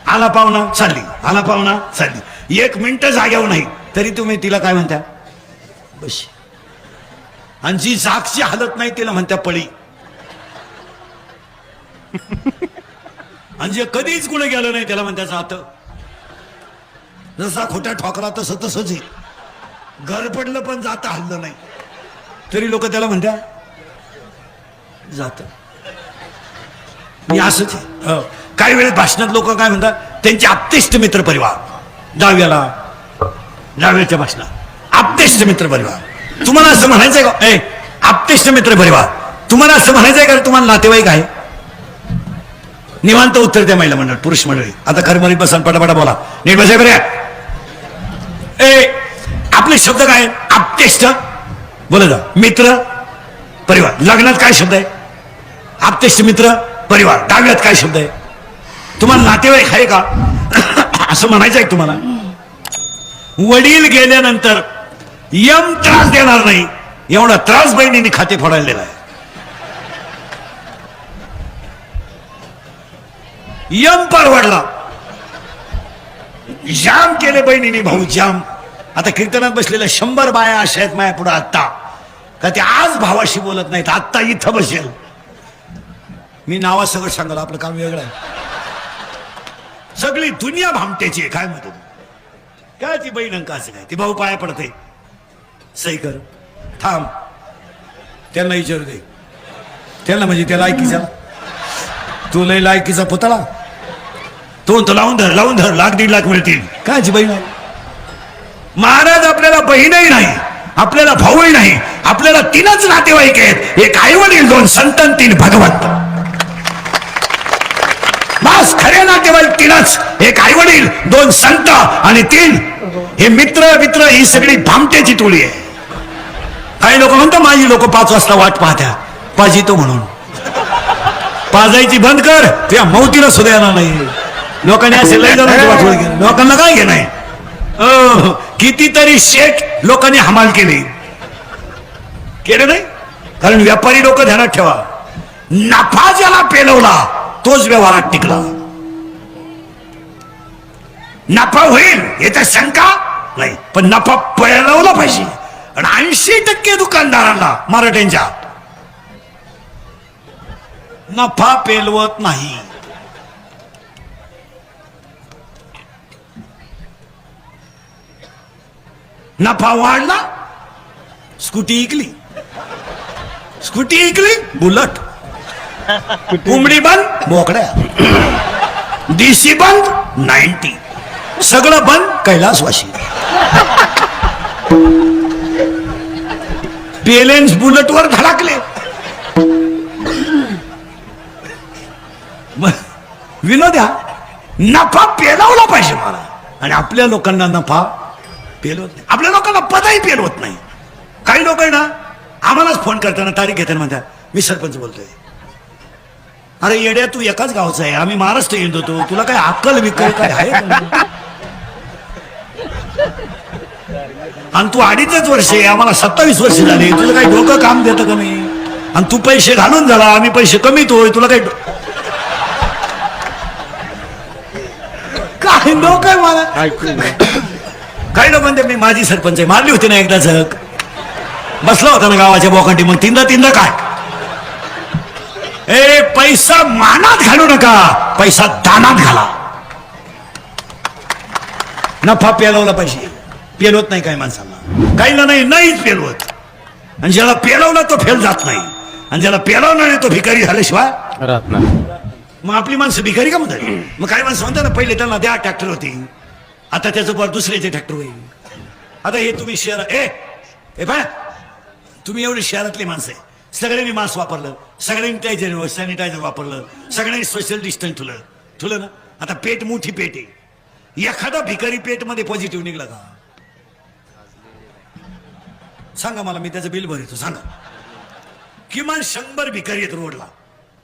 आला पाहुणा चालली, आला पाहुणा चालली. 1 मिनिट जाग्यावर नाही तरी तुम्ही तिला काय म्हणता? बशी. आणि जी जागची हालत नाही तिला म्हणत्या पळी. आणि जे कधीच कुठे गेलं नाही त्याला म्हणत्या जात. जसा खोटा ठोकरा तसं तसंच आहे. घर पडलं पण जात हल्लं नाही तरी लोक त्याला म्हणत्या जात. मी असंच आहे. काही वेळेस भाषणात लोक काय म्हणतात? त्यांचे आप्तेष्ट मित्र परिवार. डाव्याच्या भाषणात आप्तेष्ट मित्र परिवार. तुम्हाला असं म्हणायचंय का? आप्तेष्ट मित्र परिवार तुम्हाला असं म्हणायचंय का? तुम्हाला नातेवाईक आहे? निवांत उत्तर द्या महिला मंडळ, पुरुष मंडळी. आता खरमरी बसा, पटापटा बोला. नीट बसाय बरे. आपले शब्द काय? आप्तेष्ट बोला जा. मित्र परिवार. लग्नात काय शब्द आहे? आप्तेष्ट मित्र परिवार. डाव्यात काय शब्द आहे? तुम्हाला नातेवाईक आहे का असं म्हणायचं आहे तुम्हाला? वडील गेल्यानंतर यम त्रास देणार नाही एवढा त्रास बहिणीने खाते फोडायला आहे. यम परवडला. जाम केले बहिणीने भाऊ, जाम. आता कीर्तनात बसलेल्या 100 बाया अशा आहेत माया पुढे आत्ता का ते आज भावाशी बोलत नाहीत. आत्ता इथं बसेल. मी नावासकट सांगाल, आपलं काम वेगळं आहे. सगळी दुनिया भामट्याची आहे. काय म्हणतो काय ती बहीण अंक असं काय? ती भाऊ पाया पडते. सही कर, थांब, त्यांना विचारू दे. त्यांना म्हणजे त्या लायकीचा, तू लय लायकीचा पुतळा, तो लावून धर, लावून धर, 1,00,000 1,50,000 मिळतील. कायची बहीण आहे? महाराज आपल्याला बहीणही नाही, आपल्याला भाऊही नाही, आपल्याला 3च नातेवाईक आहेत. एक आई वडील, 2 संत, 3 भगवंत. बस खरे नातेवाईक 3च. एक आई वडील, 2 संत आणि 3 हे मित्र. मित्र ही सगळी भामट्याची टोळी आहे. काही लोक म्हणतात माझी लोक 5 वाजता वाट पाहत्या पाजितो म्हणून. पाजायची बंद कर, त्या मौतीला सुद्धा येणार नाही. लोकांनी असे लय जणांची वाट गेली. लोकांना काय घेणार? कितीतरी शेठ लोकांनी हमाल केले नाही. कारण व्यापारी लोक ध्यानात ठेवा, नफा ज्याला पेलवला तोच व्यवहारात टिकला. नफा होईल याचा शंका नाही, पण नफा पेलवला पाहिजे. आणि 80% दुकानदारांना मराठ्यांच्या नफा पेलवत नाही. नफा वाढला, स्कूटी इकली, स्कूटी इकली, बुलट. कोंबडी बंद, बोकड्या. डीसी बंद, 90. सगळं बंद, कैलासवासी. पेलेन्स बुलेट वर धडकले. विनोद्या नफा पेलवला पाहिजे मला. आणि आपल्या लोकांना नफा पेलवत नाही. आपल्या लोकांना पदही पेलवत नाही. काही लोक आहे ना आम्हालाच फोन करताना तारीख घेताना म्हणतात मी सरपंच बोलतोय. अरे येड्या, तू एकाच गावचा आहे, आम्ही महाराष्ट्र येत होतो, तुला काय अक्कल विकल काय आहे? आणि तू 2.5 वर्ष आहे, आम्हाला 27 वर्ष झाली, तुला काही डोकं काम देतं का नाही? आणि तू पैसे घालून झाला, आम्ही पैसे कमीतोय, तुला काही काय डोकं आहे मला? काही लोक म्हणते मी माझी सरपंच आहे, मारली होती ना एकदा झक, बसला होता ना गावाच्या बोकांडी, मग 3दा काय पैसा मानात घालू नका, पैसा दानात घाला. नफा पेलवला पाहिजे. पेलवत नाही काही माणसाला, काहीला नाहीच पेलवत. आणि ज्याला पेलवला तो फेल जात नाही, आणि ज्याला पेलवला नाही तो भिकारी झाल्याशिवाय राहत नाही. मग आपली माणसं भिकारी का म्हणतात? मग काही माणसं म्हणतात ना, पहिले त्यांना द्या ट्रॅक्टर होती, आता त्याचं पर दुसऱ्याचे ट्रॅक्टर होईल. आता हे तुम्ही शहर तुम्ही एवढे शहरातले माणसं आहे, सगळ्यांनी मास्क वापरलं, सगळ्यांनी सॅनिटायझर वापरलं, सगळ्यांनी सोशल डिस्टन्स ठुलं ना. आता पेट मोठी पेट आहे, एखादा भिकारी पेट मध्ये पॉझिटिव्ह निघला का सांगा मला, मी त्याचं बिल भरतो. सांगा किमान 100 भिकारी आहेत रोडला,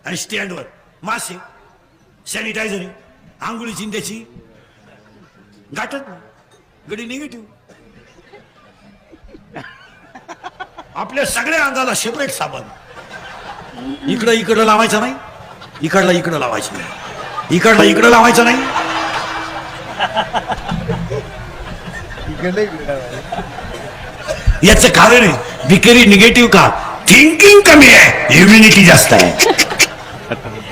आणि स्टँडवर मास्क आहे, सॅनिटायझर आहे, आंघोळीची त्याची गाठत गडी निगेटिव्ह. आपल्या सगळ्या अंगाला सेपरेट साबण, इकडं लावायचं नाही, इकडं लावायचं नाही, इकडं लावायचं नाही. याचं कारण आहे भिकारी निगेटिव्ह का? थिंकिंग कमी आहे, ह्युमिनिटी जास्त आहे.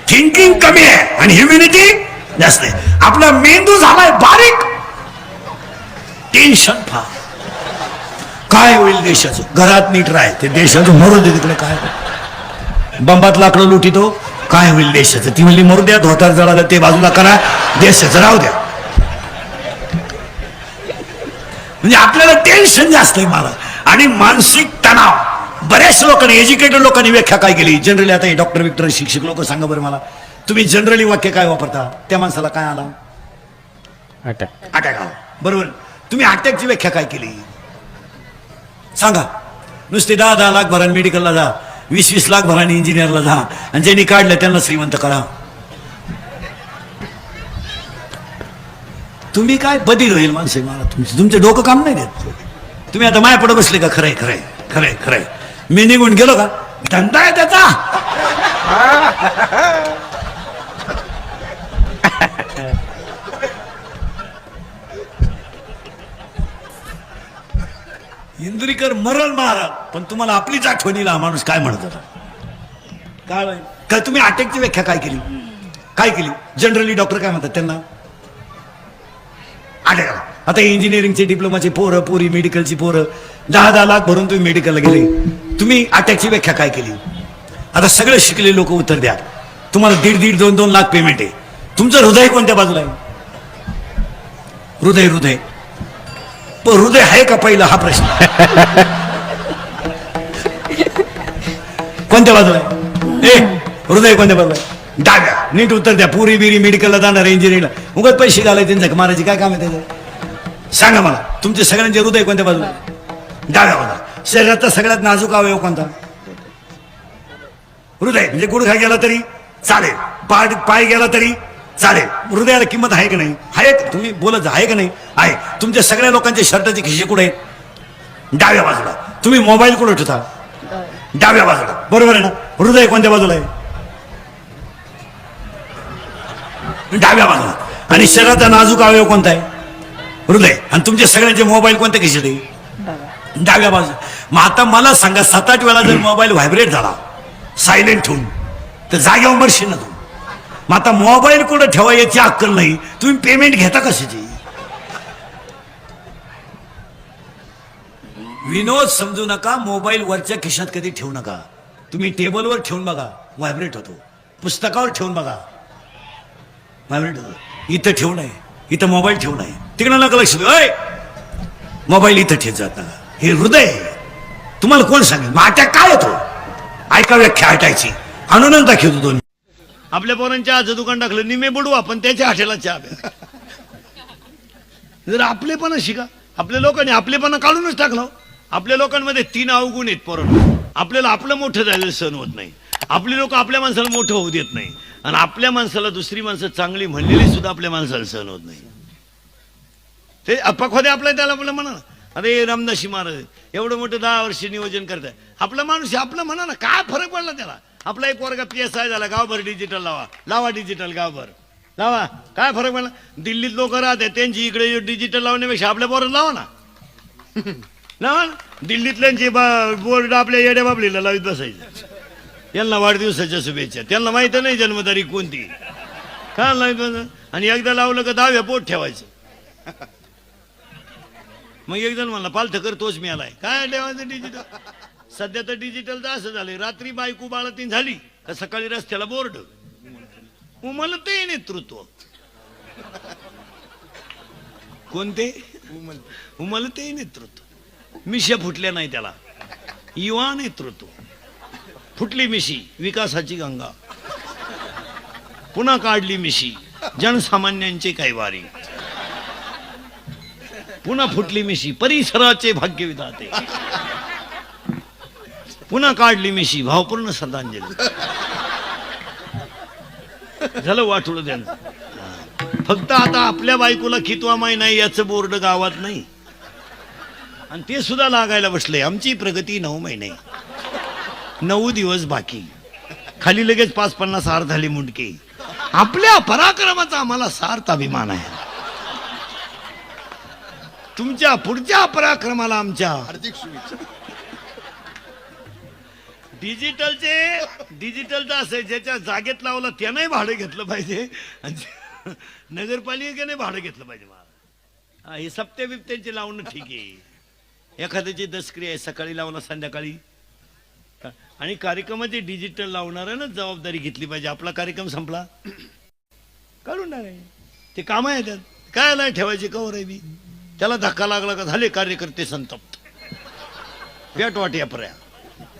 थिंकिंग कमी आहे आणि ह्युमिनिटी जास्त आहे. आपला मेंदू झालाय बारीक, टेन्शन फार. काय होईल देशाचं? घरात नीट राह, ते देशाचं मरू दे तिकडे. काय बंबात लाकडं लुटितो, काय होईल देशाचं? ती म्हणली मरू द्या, धोतार जळालं ते बाजूला करा, देशाचं राहू द्या. म्हणजे आपल्याला टेन्शन जास्त आहे मला, आणि मानसिक तणाव. बऱ्याच लोकांनी, एज्युकेटेड लोकांनी व्याख्या काय केली जनरली. आता हे डॉक्टर विक्टर शिक्षक लोक सांगा बरं मला, तुम्ही जनरली वाक्य काय वापरता? त्या माणसाला काय आला? अटॅक आला, बरोबर. तुम्ही अटॅकची व्याख्या काय केली सांगा? नुसते 10 लाख भराने मेडिकलला जा, 20 लाख भराने इंजिनियरला जा, आणि ज्यांनी काढलं त्यांना श्रीमंत करा. तुम्ही काय बधीर होईल माणसं मला, तुमचे डोकं काम नाही देत. तुम्ही आता माया पुढे बसले का? खरंय मी निघून गेलो का? धंदा आहे त्याचा. इंद्रिकर मरण महाराज, पण तुम्हाला आपलीच आठवणीला माणूस काय म्हणत होता? काय तुम्ही अटॅकची व्याख्या काय केली? जनरली डॉक्टर काय म्हणतात त्यांना? अटॅक. आता इंजिनिअरिंगचे डिप्लोमाचे पोरं पोरी, मेडिकलची पोरं 10 लाख भरून तुम्ही मेडिकलला गेले, तुम्ही अटॅकची व्याख्या काय केली? आता सगळे शिकलेले लोक उत्तर द्या. तुम्हाला 1.5 2 लाख पेमेंट आहे, तुमचं हृदय कोणत्या बाजूला आहे? हृदय पण हृदय आहे का पहिला हा प्रश्न. कोणत्या बाजूला आहे? हृदय कोणत्या बाजूला आहे? डाव्या. नीट उत्तर द्या. पुरी बिरी मेडिकलला जाणार, इंजिनिअरिंगला उगाच पैसे घालायचे, त्यांच्या मारायचे काय काम आहे त्याचं? सांगा मला, तुमचे सगळ्यांचे हृदय कोणत्या बाजूला? डाव्या बाजूला. शरीराचा सगळ्यात नाजूक अवयव कोणता? हृदय. म्हणजे गुडघा गेला तरी चालेल, पाय गेला तरी चालेल. हृदयाला किंमत आहे का नाही? आहे. तुम्ही बोलत आहे का नाही? आहे. तुमच्या सगळ्या लोकांचे शर्टाचे खिशे कुठे आहेत? डाव्या बाजूला. तुम्ही मोबाईल कुठे ठेवता? डाव्या बाजूला, बरोबर आहे ना? हृदय कोणत्या बाजूला आहे? डाव्या बाजूला. आणि शरीराचा नाजूक अवयव कोणता आहे? हृदय. आणि तुमचे सगळ्यांचे मोबाईल कोणत्या खिशात आहे? डाव्या बाजूला. मग आता मला सांगा, 7-8 वेळा जर मोबाईल व्हायब्रेट झाला सायलेंट ठेवून, तर जागेवर मरशील ना तू. मग आता मोबाईल कुठं ठेवा याची अक्कल नाही, तुम्ही पेमेंट घेता कशाची? विनोद समजू नका. मोबाईल वरच्या खिशात कधी ठेवू नका. तुम्ही टेबलवर ठेवून बघा, व्हायब्रेट होतो. पुस्तकावर ठेवून बघा, व्हायब्रेट होतो. इथं ठेवू नये, इथं मोबाईल ठेवू नये. तिकडं नका लक्ष देऊ. मोबाईल इथं ठेवत जात नका. हे हृदय. तुम्हाला कोण सांगेल? मग अटॅक काय होतो? ऐका व्याख्या हटायची. आणूनच दाखवतो दोन. आपल्या पोरांच्या आजचं दुकान टाकलं, निमे बुडू आपण त्याच्या हाटेला चहा प्या. जर आपलेपणा शिका. आपल्या लोकांनी आपलेपणा काढूनच टाकलं. आपल्या लोकांमध्ये 3 अवगुण आहेत पोरांना. आपल्याला आपलं मोठं झालेलं सहन होत नाही. आपली लोक आपल्या माणसाला मोठं होऊ देत नाही, आणि आपल्या माणसाला दुसरी माणसं चांगली म्हणलेली सुद्धा आपल्या माणसाला सहन होत नाही. ते अपखोदे आपल्या त्याला आपलं म्हणा. अरे रामदासी महाराज एवढं मोठं 10 वर्ष नियोजन करताय. आपला माणूस आपलं म्हणा ना, काय फरक पडला त्याला? आपला एक वर्ग PSI झाला, गावभर डिजिटल लावा डिजिटल गावभर लावा. काय फरक पडला? दिल्लीत लोक राहते, त्यांची इकडे डिजिटल लावण्यापेक्षा आपल्या पोरात लावा ना. लावा. दिल्लीतल्यांची बोर्ड आपल्या येड्या बाबलीला लावित बसायचं. यांना वाढदिवसाच्या शुभेच्छा. त्यांना माहित नाही जन्मतारीख कोणती, काय नाही. आणि एकदा लावलं का 10व्या पोट ठेवायचं. मग एक जण म्हणला पालथ कर तोच मी आलाय. काय ठेवायचं डिजिटल? सध्या तर डिजिटल तर असं झालंय, रात्री बायको बाळातीन झाली का सकाळी रस्त्याला बोर्ड उमलते नेतृत्व. कोणते उमलते नेतृत्व. मिश्या फुटल्या नाही त्याला, युवा नेतृत्व. फुटली मिशी विकासाची गंगा, पुन्हा काढली मिशी जनसामान्यांचे कैवारी. पुन्हा फुटली मिशी परिसराचे भाग्यविधाते. पुन्हा काढली मिशी भावपूर्ण श्रद्धांजली. झालं वाटुळं त्यांचं. फक्त आता आपल्या बायकोला कितवा महिना आहे याचं बोर्ड गावात नाही, आणि ते सुद्धा लागायला बसले. आमची प्रगती 9 महिने, 9 दिवस बाकी. खाली लगेच 5-50 हार झाले मुंडके. आपल्या पराक्रमाचा आम्हाला सार्थ अभिमान आहे. तुमच्या पुढच्या पराक्रमाला आमच्या हार्दिक शुभेच्छा. डिजिटलचं असं आहे, ज्याच्या जागेत लावला त्याने भाडं घेतलं पाहिजे, नगरपालिकेने भाडं घेतलं पाहिजे. मला हे सप्त्या बिप्त्यांचे लावणं ठीक आहे. एखाद्याची दसक्रिया आहे, सकाळी लावला संध्याकाळी. आणि कार्यक्रमाची डिजिटल लावणाऱ्यानं जबाबदारी घेतली पाहिजे. आपला कार्यक्रम संपला काढून टाकायचे. ते काम आहे त्यात, काय नाही ठेवायचे कवर आहे बी. त्याला धक्का लागला का झाले कार्यकर्ते संतप्त. पेट वाट्या पर्या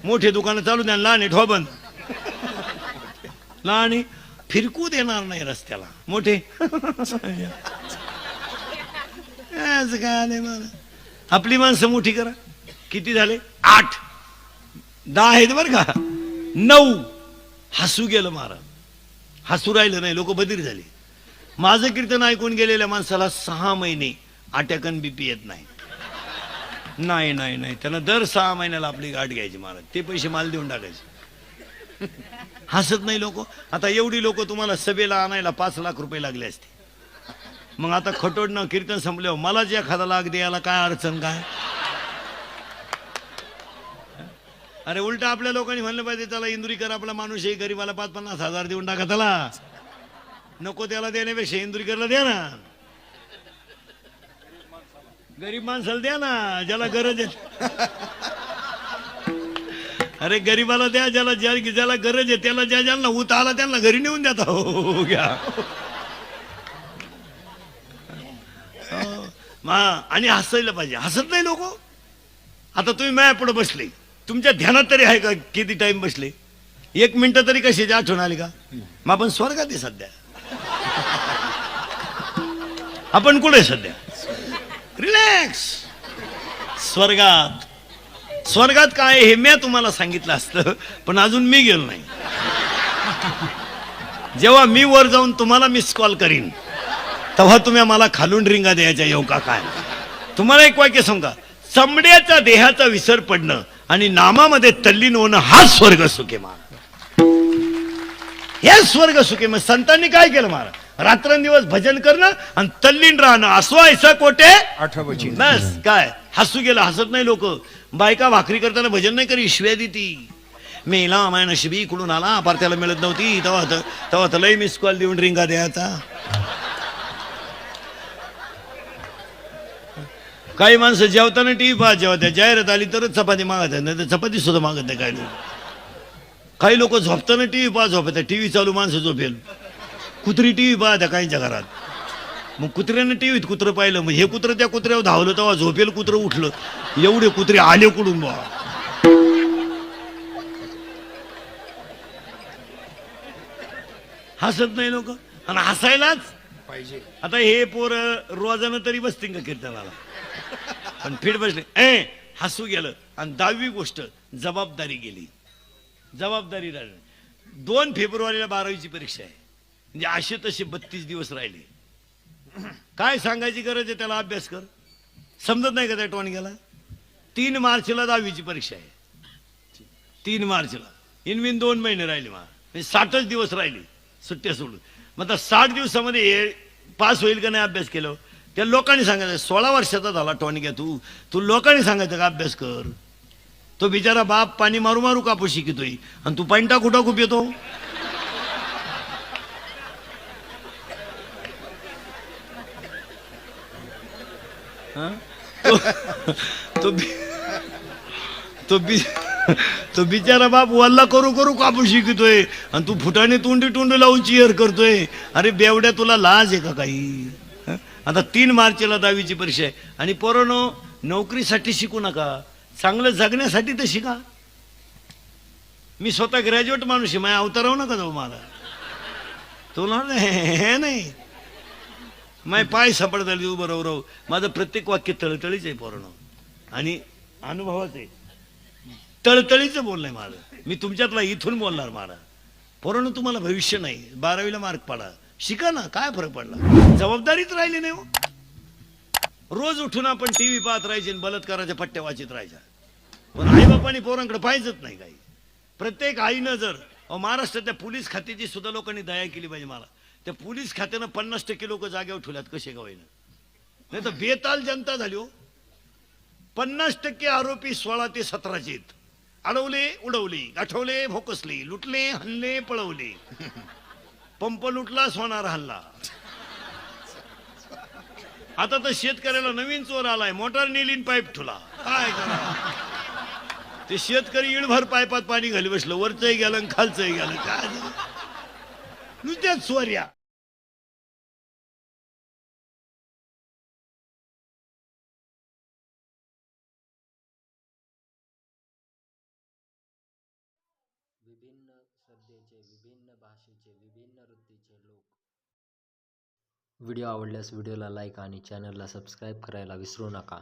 मोठे दुकानं चालू द्या, लहान ठेवा बंद. लहान फिरकू देणार नाही रस्त्याला, मोठे काय नाही. मला आपली माणसं मोठी करा. किती झाले? 8, 10 आहेत बरं का. 9 हसू गेलं मारा, हसू राहिलं नाही. लोक बधीर झाले. माझं कीर्तन ऐकून गेलेल्या माणसाला 6 महिने अटॅकन बीपी येत नाही. नाही नाही नाही, त्यांना दर 6 महिन्याला आपली गाठ घ्यायची महाराज. ते पैसे माल देऊन टाकायचे. हसत नाही लोक. आता एवढी लोक तुम्हाला सभेला आणायला 5 लाख रुपये लागले असते. मग आता खटोडणं कीर्तन संपल्यावर मला जे एखादा लाख द्यायला काय अडचण काय? अरे उलट आपल्या लोकांनी म्हणलं पाहिजे त्याला इंदुरीकर आपला माणूस आहे, गरीबाला 5-50 हजार देऊन टाका त्याला. नको त्याला देण्यापेक्षा इंदुरीकरला द्या ना, गरीब माणसाला द्या ना, ज्याला गरज आहे. अरे गरीबाला द्या, ज्याला गरज आहे त्याला. ज्यांना उत आला त्यांना घरी नेऊन द्या. हो घ्या. आणि हसायला पाहिजे. हसत नाही लोक. आता तुम्ही माझ्या पुढे बसले, तुमच्या ध्यानात तरी आहे का किती टाइम बसले? 1 मिनिट तरी कशाची आठवण आली का? मग आपण स्वर्गात आहे सध्या. आपण कुठे सध्या? रिलॅक्स. स्वर्गात काय हे मी तुम्हाला सांगितलं असतं, पण अजून मी गेलो नाही. जेव्हा मी वर जाऊन तुम्हाला मिस कॉल करीन तेव्हा तुम्ही मला खालून रिंगा द्यायच्या येऊ का काय? तुम्हाला एक वाक्य सांगा, चमड्याचा देहाचा विसर पडणं आणि नामामध्ये तल्लीन होणं हा स्वर्ग सुखे मान. हे स्वर्ग सुखे. मग संतांनी काय केलं महाराज? रात्रंदिवस भजन करणं आणि तल्लीन राहणं. असो ऐसा कोटे आठवची. बस. काय हसू गेलं? हसत नाही लोक. बायका भाकरी करताना भजन नाही करी, शिव्या देती. मेला माय नशिबी कुठून आला, पार त्याला मिळत नव्हती, तेव्हा तर लय मिस कॉल देऊन रिंगा द्यायचा. काही माणसं जेवताना टीव्ही पाहत, जेव्हा त्या जाहिरात आली तरच चपाती मागत आहे, नाही तर चपाती सुद्धा मागत नाही. काय काही लोक झोपताना टीव्ही पाहत झोपत, टीव्ही चालू माणसं झोपेल. कुत्री टीव्ही पाहत्या काहींच्या घरात. मग कुत्र्यानं टीव्हीत कुत्रं पाहिलं, मग हे कुत्रं त्या कुत्र्यावर धावलं, तेव्हा झोपेल कुत्रं उठलं. एवढे कुत्रे आले कुठून बा? हसत नाही लोक. आणि हसायलाच पाहिजे. आता हे पोर रोजानं तरी बसतील का कीर्तनाला? पण फिट बसले. हसू गेलं. आणि 10वी गोष्ट, जबाबदारी गेली. जबाबदारी राहिली. 2 फेब्रुवारीला 12वीची परीक्षा आहे. म्हणजे असे तसे 32 दिवस राहिले. काय सांगायची गरज आहे? त्याला अभ्यास कर. समजत नाही का त्या टोणग्याला? 3 मार्चला 10वीची परीक्षा आहे. 3 मार्चला इनविन 2 महिने राहिले. म्हणजे 60च दिवस राहिले सुट्ट्या सोडून. मग आता 60 दिवसामध्ये हे पास होईल का नाही अभ्यास केलं? त्या लोकांनी सांगायचं 16 वर्षाचा झाला टोणग्या तू लोकांनी सांगायचं का अभ्यास कर? तो बिचारा बाप पाणी मारू मारू कापूस शिकतोय आणि तू पाणी टाकू टाकू येतो. तो बि- तो बि- तो बिचारा बाप वल्ला करू करू कापूस शिकतोय आणि तू फुटाने तोंडी लावून चिअर करतोय. अरे बेवड्या, तुला लाज आहे का काही? हं? आता 3 मार्चला 10वीची परीक्षा आहे आणि पोरांनो, नोकरीसाठी शिकू नका, चांगलं जगण्यासाठी तर शिका. मी स्वतः ग्रॅज्युएट माणूस आहे, माझ्या अवताराव नका जाऊ मला. तुला हे नाही, माझे पाय सापडताली उभं राहू राहू. माझं प्रत्येक वाक्य तळतळीच आहे पोरांनो आणि अनुभवाच आहे. तळतळीचं बोलणं माझं. मी तुमच्यातला इथून बोलणार मला. पोरांनो, तुम्हाला भविष्य नाही. 12वीला मार्क पाडा, शिका ना, काय फरक पडला? जबाबदारीच राहिली नाही हो. रोज उठून आपण टीव्ही पाहत राहायचे आणि बलात्काराच्या पट्ट्या वाचित राहायच्या, पण आईबापांनी पोरांकडे पाहिजेच नाही काही. प्रत्येक आईनं जर महाराष्ट्रातल्या पोलीस खात्याची सुद्धा लोकांनी दया केली पाहिजे. मला त्या पोलीस खात्यानं 50% लोक जागेवर ठेवल्यात कसे गावाईनं, नाही तर बेताल जनता झाली हो. 50% आरोपी 16 ते 17 आहेत. अडवले, उडवले, गाठवले, भोकसले, लुटले, हल्ले, पळवले. पंप लुटला, सोनार हल्ला. आता तर शेतकऱ्याला नवीन चोर आलाय, मोटार नेलीन पाईप ठुला. काय करा? ते शेतकरी इळभर पाईपात पाणी घाली बसलं, वरचंही गेलं आणि खालचंही गेलं. काय नुसत्याच चोऱ्या. विभिन्न सध्याचे, विभिन्न भाषेचे, विभिन्न वृत्तीचे लोक. व्हिडिओ आवडल्यास व्हिडिओला लाईक आणि चॅनलला सबस्क्राईब करायला विसरू नका.